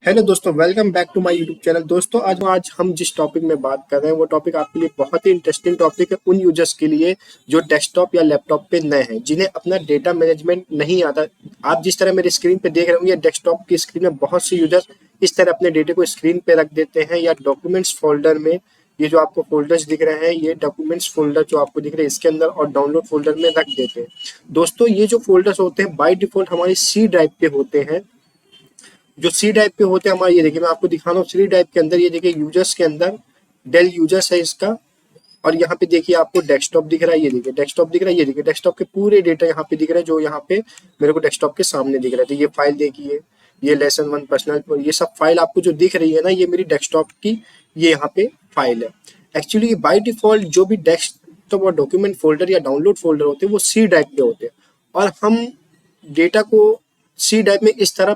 Hello दोस्तों, welcome back to my YouTube channel. दोस्तों आज हम जिस टॉपिक में बात कर रहे हैं वो टॉपिक आपके लिए बहुत ही इंटरेस्टिंग टॉपिक है उन यूजर्स के लिए जो डेस्कटॉप या लैपटॉप पे नए हैं, जिन्हें अपना डेटा मैनेजमेंट नहीं आता। आप जिस तरह मेरे स्क्रीन पे देख रहे होंगे, डेस्कटॉप की स्क्रीन में बहुत से यूजर्स इस तरह अपने डेटे को स्क्रीन पे रख देते हैं या डॉक्यूमेंट्स फोल्डर में। ये जो आपको फोल्डर्स दिख रहे हैं, ये डॉक्यूमेंट्स फोल्डर जो आपको दिख रहे हैं इसके अंदर और डाउनलोड फोल्डर में रख देते हैं। दोस्तों, ये जो फोल्डर्स होते हैं बाय डिफॉल्ट हमारी सी ड्राइव पे होते हैं। जो सी ड्राइव पे होते हैं हमारे, ये देखिए मैं आपको दिखा रहा हूँ। सी ड्राइव के अंदर ये देखिए यूजर्स के अंदर डेल यूजर्स है इसका, और यहाँ पे देखिए आपको डेस्कटॉप दिख रहा है। ये देखिए डेस्कटॉप दिख रहा है, ये देखिए डेस्कटॉप के पूरे डेटा यहाँ पे दिख रहे हैं जो यहाँ पे मेरे को डेस्कटॉप के सामने दिख रहे थे। ये फाइल देखिए, ये लेसन वन पर्सनल, ये सब फाइल आपको जो दिख रही है ना, ये मेरी डेस्कटॉप की ये यहाँ पे फाइल है। एक्चुअली बाय डिफॉल्ट जो भी डेस्कटॉप और डॉक्यूमेंट फोल्डर या डाउनलोड फोल्डर होते हैं वो सी ड्राइव पे होते हैं, और हम डेटा को सी ड्राइव में इस तरह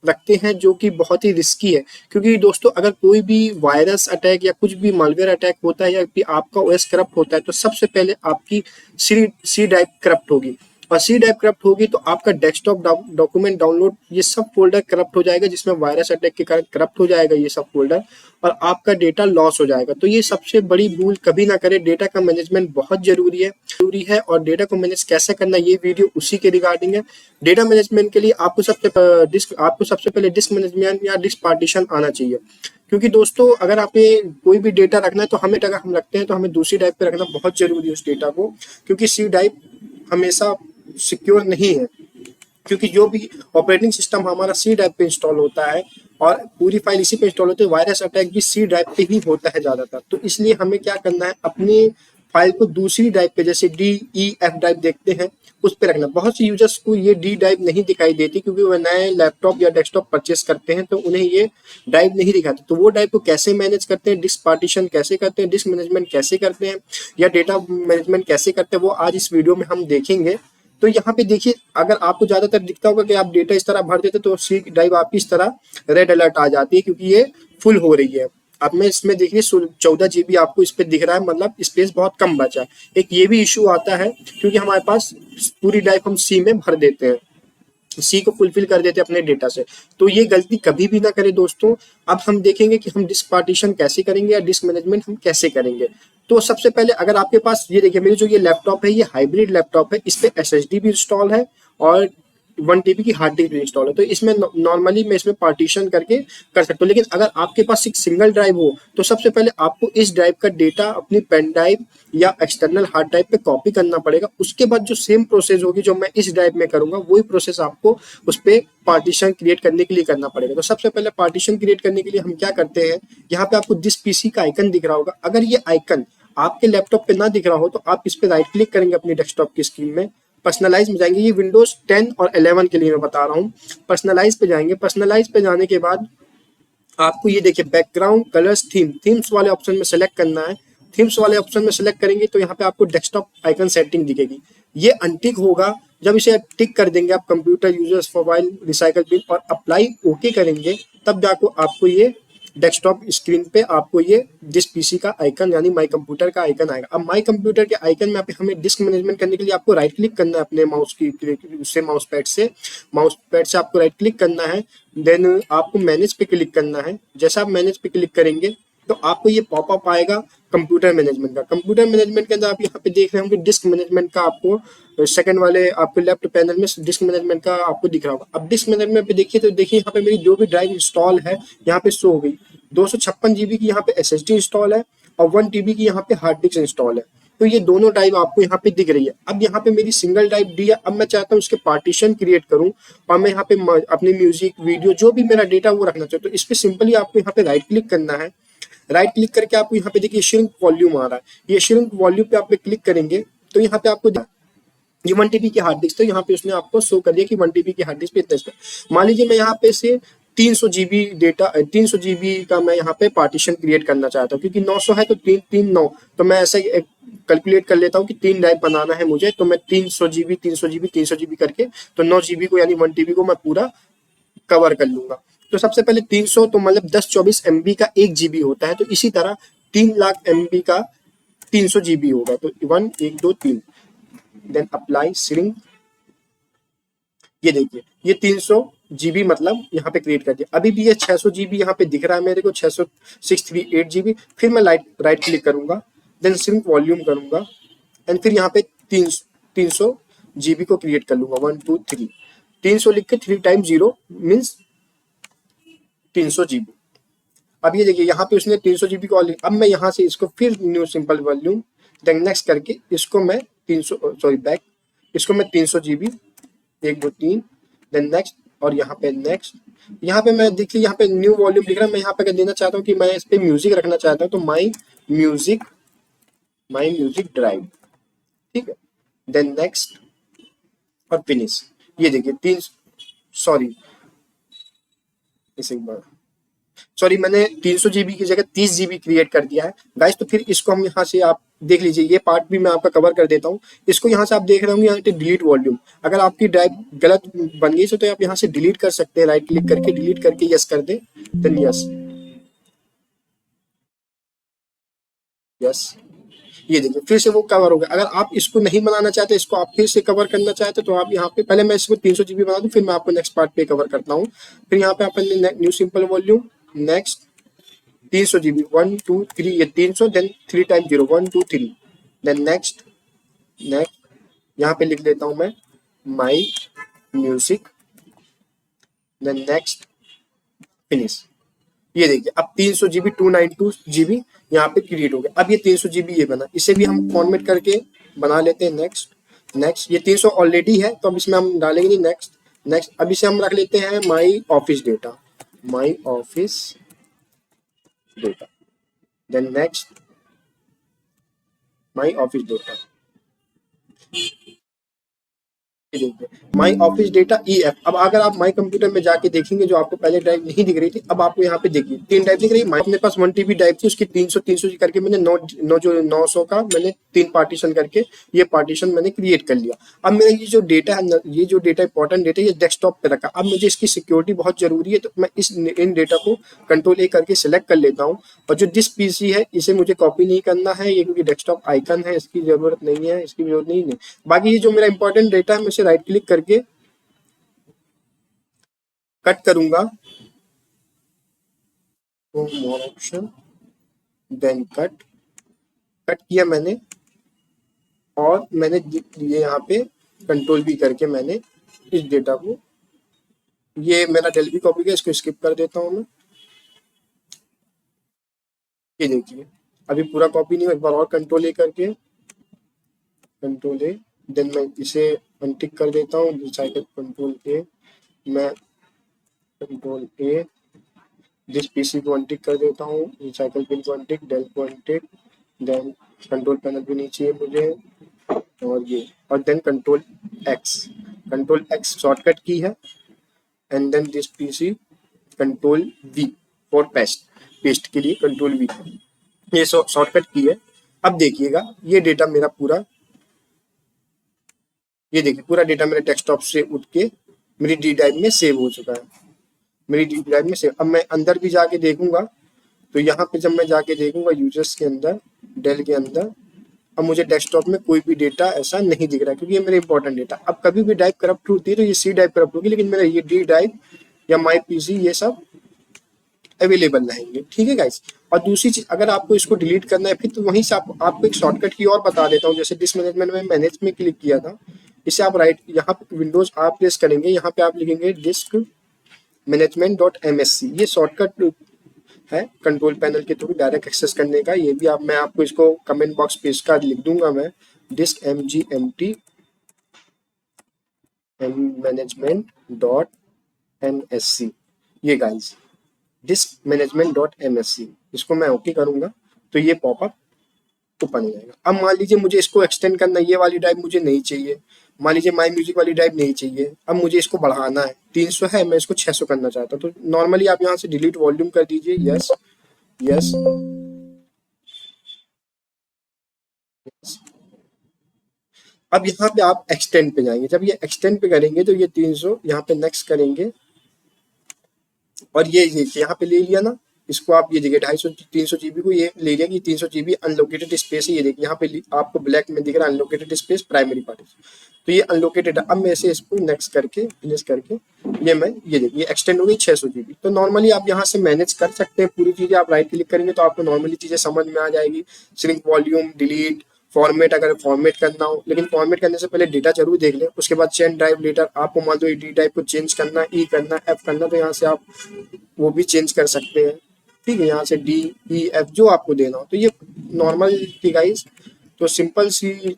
रखते हैं जो कि बहुत ही रिस्की है। क्योंकि दोस्तों, अगर कोई भी वायरस अटैक या कुछ भी मालवेयर अटैक होता है या फिर आपका ओएस करप्ट होता है तो सबसे पहले आपकी सी ड्राइव करप्ट होगी, और सी ड्राइव करप्ट होगी तो आपका डेस्कटॉप डॉक्यूमेंट डाउनलोड ये सब फोल्डर करप्ट हो जाएगा, जिसमें वायरस अटैक के कारण करप्ट हो जाएगा ये सब फोल्डर, और आपका डेटा लॉस हो जाएगा। तो ये सबसे बड़ी भूल कभी ना करें। डेटा का मैनेजमेंट बहुत जरूरी है और डेटा को मैनेज कैसे करना, ये वीडियो उसी के रिगार्डिंग है। डेटा मैनेजमेंट के लिए आपको सबसे पहले डिस्क मैनेजमेंट या डिस्क पार्टीशन आना चाहिए। क्योंकि दोस्तों, अगर आप कोई भी डेटा रखना है तो हमें अगर हम रखते हैं तो हमें दूसरी ड्राइव पे रखना बहुत जरूरी है उस डेटा को, क्योंकि सी ड्राइव हमेशा सिक्योर नहीं है। क्योंकि जो भी ऑपरेटिंग सिस्टम हमारा सी ड्राइव पे इंस्टॉल होता है और पूरी फाइल इसी पे इंस्टॉल होती है, वायरस अटैक भी सी ड्राइव पे ही होता है ज्यादातर। तो इसलिए हमें क्या करना है, अपनी फाइल को दूसरी ड्राइव पे, जैसे DEF ड्राइव देखते हैं उस पे रखना। बहुत सी यूजर्स को ये डी ड्राइव नहीं दिखाई देती क्योंकि वो नए लैपटॉप या डेस्कटॉप परचेस करते हैं तो उन्हें ये ड्राइव नहीं दिखाती। तो वो ड्राइव को कैसे मैनेज करते हैं, डिस्क पार्टीशन कैसे करते हैं, डिस्क मैनेजमेंट कैसे करते हैं या डेटा मैनेजमेंट कैसे करते हैं, वो आज इस वीडियो में हम देखेंगे। तो यहाँ पे देखिए, अगर आपको ज्यादातर दिखता होगा कि आप डेटा इस तरह भर देते तो सी ड्राइव आपकी इस तरह रेड अलर्ट आ जाती है क्योंकि ये फुल हो रही है। अब मैं इसमें देखिए 14 GB आपको इस पे दिख रहा है, मतलब स्पेस बहुत कम बचा है। एक ये भी इशू आता है क्योंकि हमारे पास पूरी ड्राइव हम सी में भर देते हैं, सी को फुलफिल कर देते हैं अपने डेटा से। तो ये गलती कभी भी ना करें दोस्तों। अब हम देखेंगे कि हम डिस्क पार्टीशन कैसे करेंगे या डिस्क मैनेजमेंट हम कैसे करेंगे। तो सबसे पहले अगर आपके पास ये देखिए, मेरी जो ये लैपटॉप है ये हाइब्रिड लैपटॉप है, इस पे SSD भी इंस्टॉल है और 1 TB की हार्ड डिस्क भी इंस्टॉल है। तो इसमें नॉर्मली मैं इसमें पार्टीशन करके कर सकता हूँ। लेकिन अगर आपके पास एक सिंगल ड्राइव हो तो सबसे पहले आपको इस ड्राइव का डेटा अपनी पेन ड्राइव या एक्सटर्नल हार्ड ड्राइव पे कॉपी करना पड़ेगा। उसके बाद जो सेम प्रोसेस होगी जो मैं इस ड्राइव में करूंगा, वही प्रोसेस आपको उस पर पार्टीशन क्रिएट करने के लिए करना पड़ेगा। तो सबसे पहले पार्टीशन क्रिएट करने के लिए हम क्या करते हैं, यहाँ पे आपको दिस PC का आइकन दिख रहा होगा। अगर ये आइकन आपके लैपटॉप पे ना दिख रहा हो तो आप इस पे राइट क्लिक करेंगे अपनी डेस्कटॉप की स्क्रीन में, पर्सनलाइज में जाएंगे। ये विंडोज 10 और 11 के लिए मैं बता रहा हूँ। पर्सनलाइज पे जाएंगे, पर्सनलाइज पे जाने के बाद आपको ये देखिए बैकग्राउंड कलर्स थीम्स वाले ऑप्शन में सेलेक्ट करना है। थीम्स वाले ऑप्शन में सेलेक्ट करेंगे तो यहाँ पे आपको डेस्कटॉप आइकन सेटिंग दिखेगी। ये अनटिक होगा। जब इसे टिक कर देंगे आप computer users mobile recycle bin और अप्लाई ओके करेंगे, तब जाकर आपको ये डेस्कटॉप स्क्रीन पे आपको ये डिस्क PC का आइकन यानी माई कंप्यूटर का आइकन आएगा। अब माई कंप्यूटर के आइकन में हमें डिस्क मैनेजमेंट करने के लिए आपको राइट क्लिक करना है अपने माउस पैड से आपको राइट क्लिक करना है। देन आपको मैनेज पे क्लिक करना है। जैसा आप मैनेज पे क्लिक करेंगे तो आपको ये पॉपअप आएगा कंप्यूटर मैनेजमेंट का। कंप्यूटर मैनेजमेंट के अंदर आप यहाँ पे देख रहे होंगे डिस्क मैनेजमेंट का, आपको सेकंड वाले आपके लेफ्ट पैनल में डिस्क मैनेजमेंट का आपको दिख रहा होगा। अब डिस्क मैनेजमेंट पे देखिए तो देखिए यहाँ पे मेरी जो भी ड्राइव इंस्टॉल है यहाँ पे शो हो गई। 256 GB की यहाँ पे SSD इंस्टॉल है और 1 TB की यहाँ पे हार्ड डिस्क इंस्टॉल है। तो ये दोनों ड्राइव आपको यहाँ पे दिख रही है। अब यहाँ पे मेरी सिंगल ड्राइव डी है। अब मैं चाहता हूँ उसके पार्टीशन क्रिएट करूँ और मैं यहाँ पे अपनी म्यूजिक वीडियो जो भी मेरा डेटा वो रखना चाहता हूँ। इस पे सिंपली आपको यहाँ पे राइट क्लिक करना है। राइट क्लिक करके आपको यहाँ पे देखिए श्रिंक वॉल्यूम आ रहा है। ये श्रिंक वॉल्यूम पे आप पे क्लिक करेंगे तो यहाँ पे आपको ये 1 TB की हार्ड डिस्क, तो यहाँ पे उसने आपको शो कर दिया कि 1 TB की हार्ड डिस्क पे इतना स्पेस। मान लीजिए मैं यहाँ पे से 300 GB डेटा 300 GB का मैं यहाँ पे पार्टीशन क्रिएट करना चाहता हूँ, क्योंकि 900 है तो 3 तो मैं ऐसे कैलकुलेट कर लेता हूँ कि 3 ड्राइव बनाना है मुझे, तो मैं 300 GB 300 GB 300 GB करके तो 9 GB को यानी 1 TB को मैं पूरा कवर कर लूंगा। तो सबसे पहले 300 तो मतलब 1024 MB का 1 GB होता है, तो इसी तरह 3 लाख MB का 300 GB होगा। तो 1 1 2 3 देन अप्लाई श्रिंक। ये देखिए ये 300 जीबी मतलब यहाँ पे क्रिएट कर दिया। अभी भी ये 600 जीबी यहाँ पे दिख रहा है मेरे को, 638 जीबी। फिर मैं राइट क्लिक करूंगा, देन सिंक वॉल्यूम करूंगा एंड फिर यहाँ पे 300 जीबी को क्रिएट कर लूंगा। 1 2 3 300 लिख के 3 टाइम 0 मीन्स 300 जीबी। अब ये देखिए यहाँ पे उसने 300 जीबी को अब मैं यहाँ से इसको फिर new simple volume then next करके इसको मैं 300 सॉरी बैक, इसको मैं 300 जीबी 1 2 3 देन नेक्स्ट और यहाँ पे नेक्स्ट। यहाँ पे मैं देखिए यहाँ पे न्यू वॉल्यूम लिख रहा है। मैं यहाँ पे अगर देना चाहता हूँ कि मैं इस पे म्यूजिक रखना चाहता हूँ तो माई म्यूजिक ड्राइव, ठीक है। देन नेक्स्ट और फिनिश। ये देखिए सॉरी एक बार सॉरी मैंने 300 जीबी की जगह 30 जीबी क्रिएट कर दिया है गाइस। तो फिर इसको हम यहाँ से आप देख लीजिए, ये पार्ट भी मैं आपका कवर कर देता हूँ। इसको यहाँ से आप देख रहे होंगे यहाँ पे डिलीट वॉल्यूम। अगर आपकी ड्राइव गलत बन गई तो आप यहाँ से डिलीट कर सकते हैं, राइट क्लिक करके डिलीट करके यस कर दे, देन यस यस। ये देखिए फिर से वो कवर हो गया। अगर आप इसको नहीं बनाना चाहते, इसको आप फिर से कवर करना चाहते तो आप यहाँ पे पहले मैं इसको 300 जीबी बना दूं, फिर मैं आपको नेक्स्ट पार्ट पे कवर करता हूँ। फिर यहाँ पे अपन new simple volume next 300 GB 1 2 3 ये 300 देन 3 टाइम 0 1 2 3 देन नेक्स्ट यहाँ पे लिख लेता हूँ मैं माई म्यूजिक देन नेक्स्ट फिनिश। ये देखिए अब 300 जीबी 292 जीबी यहाँ पे क्रिएट हो गया। अब ये 300 जीबी ये बना, इसे भी हम फॉर्मेट करके बना लेते हैं। नेक्स्ट ये 300 ऑलरेडी है तो अब इसमें हम डालेंगे नहीं। नेक्स्ट अब इसे हम रख लेते हैं my office data then next my office data. My office data EF। अब अगर आप माई कंप्यूटर में जाके देखेंगे, जो आपको पहले ड्राइव नहीं दिख रही थी, अब आपको यहाँ पे देखिए 3 ड्राइव दिख रही है। मेरे पास 1 TB ड्राइव थी, उसकी 300 करके मैंने 900 का मैंने 3 पार्टीशन करके ये पार्टीशन मैंने क्रिएट कर लिया। अब मेरा ये जो डेटा है, ये जो डेटा इंपॉर्टेंट डेटा ये डेस्कटॉप पे रखा। अब मुझे इसकी सिक्योरिटी बहुत जरूरी है तो मैं इन डेटा को कंट्रोल A करके सिलेक्ट कर लेता हूँ। और जो दिस PC है इसे मुझे कॉपी नहीं करना है, ये क्योंकि डेस्कटॉप आइकन है इसकी जरूरत नहीं है, इसकी जरूरत नहीं है। बाकी ये जो मेरा इंपॉर्टेंट डेटा है मैं इसे राइट क्लिक करके कट करूंगा, तो मोर ऑप्शन देन कट किया मैंने और मैंने ये यहाँ पे कंट्रोल B करके मैंने इस डेटा को, ये मेरा डेल की कॉपी का, इसको स्किप कर देता हूँ मैं। ये देखिए अभी पूरा कॉपी नहीं, एक बार और कंट्रोल A करके कंट्रोल A देन मैं इसे अनटिक कर देता हूँ। रिसाइकल कंट्रोल A, मैं कंट्रोल A दिस PC को अनटिक कर देता हूँ, रिसाइकल पिन को अनटिक, डेल को अनटिक, देन कंट्रोल पैनल भी नहीं चाहिए मुझे और ये, और then control X shortcut key है and then this PC control V for paste के लिए कंट्रोल V, ये शॉर्टकट की है। अब देखिएगा ये डेटा मेरा पूरा, ये देखिए पूरा डेटा मेरे डेस्कटॉप से उठ के मेरी D ड्राइव में सेव हो चुका है, मेरी D ड्राइव में सेव। अब मैं अंदर भी जाके देखूंगा तो यहाँ पे जब मैं जाके देखूंगा यूजर्स के अंदर, डेल के अंदर, अब मुझे डेस्कटॉप में कोई भी डेटा ऐसा नहीं दिख रहा क्योंकि ये मेरा इंपॉर्टेंट डेटा। अब कभी भी ड्राइव करप्ट होती है तो ये C ड्राइव करप्ट होगी, लेकिन मेरा ये D ड्राइव या माई PC ये सब अवेलेबल रहेंगे, ठीक है गाइस। और दूसरी चीज, अगर आपको इसको डिलीट करना है फिर तो वहीं से आपको एक शॉर्टकट की और बता देता हूँ। जैसे डिस्क मैनेजमेंट में मैनेज में क्लिक किया था, इसे आप राइट यहाँ पे विंडोज आप प्रेस करेंगे, यहाँ पे आप लिखेंगे डिस्क management.msc, ये शॉर्टकट है कंट्रोल पैनल के थ्रू डायरेक्ट एक्सेस करने का। ये भी मैं आपको इसको कमेंट बॉक्स पे इसका लिख दूंगा मैं, डिस्क MGMT management.msc, ये गाइस डिस्क management.msc, इसको मैं ओके करूंगा तो ये पॉपअप ओपन हो जाएगा। अब मान लीजिए मुझे इसको एक्सटेंड करना, ये वाली ड्राइव मुझे नहीं चाहिए, मान लीजिए माई म्यूजिक वाली ड्राइव नहीं चाहिए, अब मुझे इसको बढ़ाना है, 300 है मैं इसको 600 करना चाहता हूँ, तो नॉर्मली आप यहाँ से डिलीट वॉल्यूम कर दीजिए, यस यस। अब यहाँ पे आप एक्सटेंड पे जाएंगे, जब ये एक्सटेंड पे करेंगे तो ये 300 यहाँ पे नेक्स्ट करेंगे और ये यहाँ पे ले लिया ना, इसको आप ये देखिए 250-300 GB को ये ले लिया कि 300 GB अनलोकेटेड स्पेस है। ये देखिए यहाँ पे आपको ब्लैक में दिख रहा है अनलोकेटेड स्पेस प्राइमरी पार्टीशन, तो ये अनलोकेटेड है। अब मैं इसे इसको नेक्स्ट करके फिनिश करके ये देखिए एक्सटेंड हो गई 600 GB। तो नॉर्मली आप यहाँ से मैनेज कर सकते हैं पूरी चीजें। आप राइट क्लिक करेंगे तो आपको नॉर्मली चीजें समझ में आ जाएगी। श्रिंक वॉल्यूम, डिलीट, फॉर्मेट, अगर फॉर्मेट करना हो, लेकिन फॉर्मेट करने से पहले डेटा जरूर देख लें। उसके बाद चेंज ड्राइव लेटर, आपको मान लो डी टाइप को चेंज करना, ई करना, एफ करना, तो यहाँ से आप वो भी चेंज कर सकते हैं। ठीक है, यहाँ से डी ई एफ जो आपको देना हो। तो ये नॉर्मल थी गाइस, तो सिंपल सी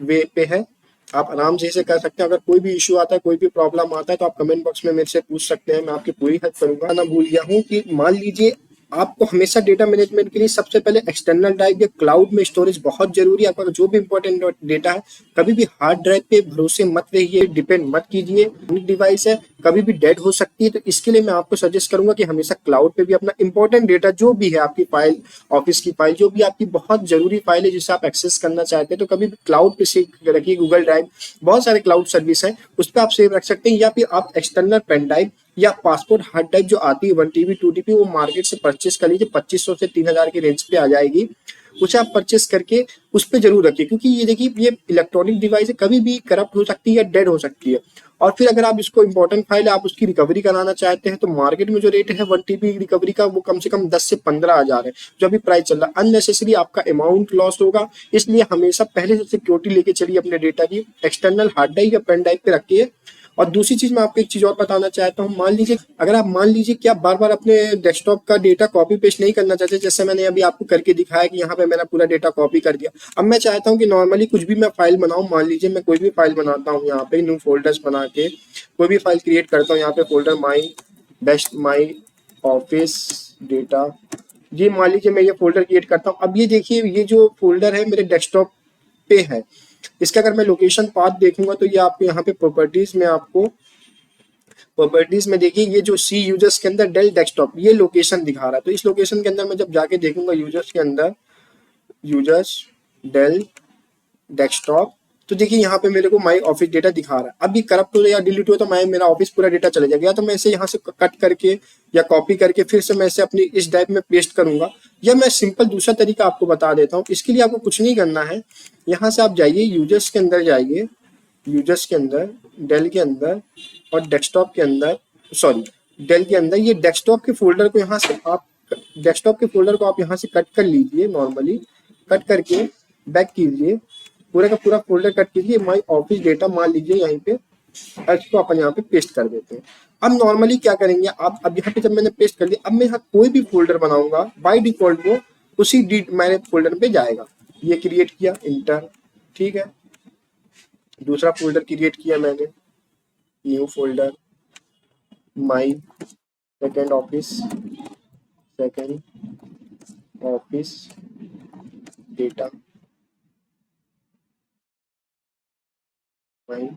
वे पे है, आप आराम से इसे कर सकते हैं। अगर कोई भी इशू आता है, कोई भी प्रॉब्लम आता है, तो आप कमेंट बॉक्स में मेरे से पूछ सकते हैं, मैं आपकी पूरी हेल्प करूंगा। ना भूल गया हूँ कि मान लीजिए आपको हमेशा डेटा मैनेजमेंट के लिए सबसे पहले एक्सटर्नल ड्राइव या क्लाउड में स्टोरेज बहुत जरूरी है। आपका जो भी इंपॉर्टेंट डेटा है, कभी भी हार्ड ड्राइव पे भरोसे मत रहिए, डिपेंड मत कीजिए। डिवाइस है, कभी भी डेड हो सकती है, तो इसके लिए मैं आपको सजेस्ट करूंगा कि हमेशा क्लाउड पे भी अपना इंपॉर्टेंट डेटा जो भी है, आपकी फाइल, ऑफिस की फाइल, जो भी आपकी बहुत जरूरी फाइल है जिसे आप एक्सेस करना चाहते हैं, तो कभी भी क्लाउड पे सेव रखिए। गूगल ड्राइव, बहुत सारे क्लाउड सर्विस है, उस पर आप सेव रख सकते हैं। या फिर आप एक्सटर्नल पेन ड्राइव या पासपोर्ट हार्ड ड्राइव जो आती है 1 TB 2 TB, वो मार्केट से परचेस कर लीजिए। 2500 से 3000 की रेंज पे आ जाएगी। उसे आप परचेस करके उस पर जरूर रखिए, क्योंकि ये देखिए ये इलेक्ट्रॉनिक डिवाइस है, कभी भी करप्ट हो सकती है या डेड हो सकती है। और फिर अगर आप इसको इंपॉर्टेंट फाइल है, आप उसकी रिकवरी कराना चाहते हैं, तो मार्केट में जो रेट है 1 TB रिकवरी का, वो कम से कम 10 से 15 हजार है, जो अभी प्राइस चल रहा है। अननेसेसरी आपका अमाउंट लॉस होगा, इसलिए हमेशा पहले से सिक्योरिटी लेके चलिए अपने डेटा की। एक्सटर्नल हार्ड ड्राइव या पेन ड्राइव पे रखिए। और दूसरी चीज मैं आपको एक चीज और बताना चाहता हूँ, मान लीजिए अगर आप मान लीजिए कि आप बार बार अपने डेस्कटॉप का डेटा कॉपी पेस्ट नहीं करना चाहते, जैसे मैंने अभी आपको करके दिखाया कि यहाँ पे मैंने पूरा डेटा कॉपी कर दिया। अब मैं चाहता हूँ कि नॉर्मली कुछ भी मैं फाइल बनाऊँ, मान लीजिए मैं कोई भी फाइल बनाता हूँ, यहाँ पे न्यू फोल्डर्स बना के कोई भी फाइल क्रिएट करता हूँ। यहाँ पे फोल्डर माई ऑफिस डेटा, ये मान लीजिए मैं ये फोल्डर क्रिएट करता हूँ। अब ये देखिए ये जो फोल्डर है मेरे डेस्कटॉप पे है। इसका अगर मैं लोकेशन पाथ देखूंगा तो ये आपको यहाँ पे प्रॉपर्टीज में देखिए ये जो सी यूजर्स के अंदर डेल डेस्कटॉप ये लोकेशन दिखा रहा है। तो इस लोकेशन के अंदर मैं जब जाके देखूंगा यूजर्स के अंदर, यूजर्स डेल डेस्कटॉप, तो देखिए यहाँ पे मेरे को माई ऑफिस डेटा दिखा रहा है। अब ये करप्ट हो या डिलीट हो तो मेरा ऑफिस पूरा डेटा चले जाएगा। या तो मैं इसे यहाँ से कट करके या कॉपी करके फिर से मैं इसे अपनी इस ड्राइव में पेस्ट करूंगा, या मैं सिंपल दूसरा तरीका आपको बता देता हूँ। इसके लिए आपको कुछ नहीं करना है, यहाँ से आप जाइए यूजर्स के अंदर, जाइए यूजर्स के अंदर, डेल के अंदर और डेस्कटॉप के अंदर, सॉरी डेल के अंदर, ये डेस्कटॉप के फोल्डर को यहाँ से आप यहाँ से कट कर लीजिए। नॉर्मली कट करके बैक कीजिए, पूरा का पूरा फोल्डर कट कीजिए, माई ऑफिस डेटा मान लीजिए यहीं पे, इसको अपन यहाँ पे पेस्ट कर देते हैं। अब नॉर्मली क्या करेंगे आप, अब यहाँ पे जब मैंने पेस्ट कर दिया, अब मैं यहाँ कोई भी फोल्डर बनाऊंगा बाय डिफॉल्ट वो उसी मैंने फोल्डर पे जाएगा। ये क्रिएट किया, इंटर, ठीक है। दूसरा फोल्डर क्रिएट किया मैंने, new folder, my second office data, my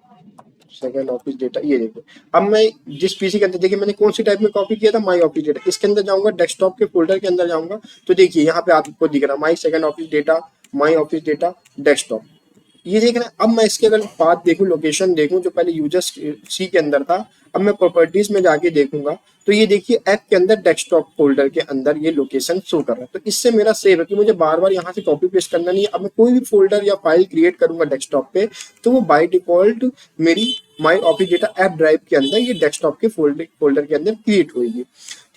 second office data. ये देखो अब मैं जिस पीसी के अंदर, देखिए मैंने कौन सी टाइप में कॉपी किया था, माई ऑफिस डेटा, इसके अंदर जाऊंगा, डेस्कटॉप के फोल्डर के अंदर जाऊंगा, तो देखिए यहाँ पे आपको दिख रहा है my second office data, my office data, desktop, ये देख रहे हैं। अब मैं इसके अगर पाथ देखूं, लोकेशन देखूं, जो पहले यूजर्स सी के अंदर था, अब मैं प्रॉपर्टीज में जाके देखूंगा, तो ये देखिए ऐप के अंदर डेस्कटॉप फोल्डर के अंदर ये लोकेशन शो कर रहा है। तो इससे मेरा सेव है कि मुझे बार बार यहाँ से कॉपी पेस्ट करना नहीं है। अब मैं कोई भी फोल्डर या फाइल क्रिएट करूंगा डेस्कटॉप पे, तो वो बाय डिफॉल्ट मेरी माई ऑफिस डेटा ऐप ड्राइव के अंदर ये डेस्कटॉप के फोल्डर के अंदर क्रिएट होगी।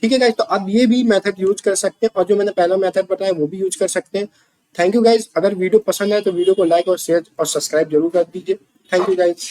ठीक है गाइस, तो अब ये भी मेथड यूज कर सकते हैं, और जो मैंने पहला मेथड बताया वो भी यूज कर सकते हैं। Thank you guys. अगर वीडियो पसंद आए तो वीडियो को लाइक और शेयर और सब्सक्राइब जरूर कर दीजिए। Thank you guys.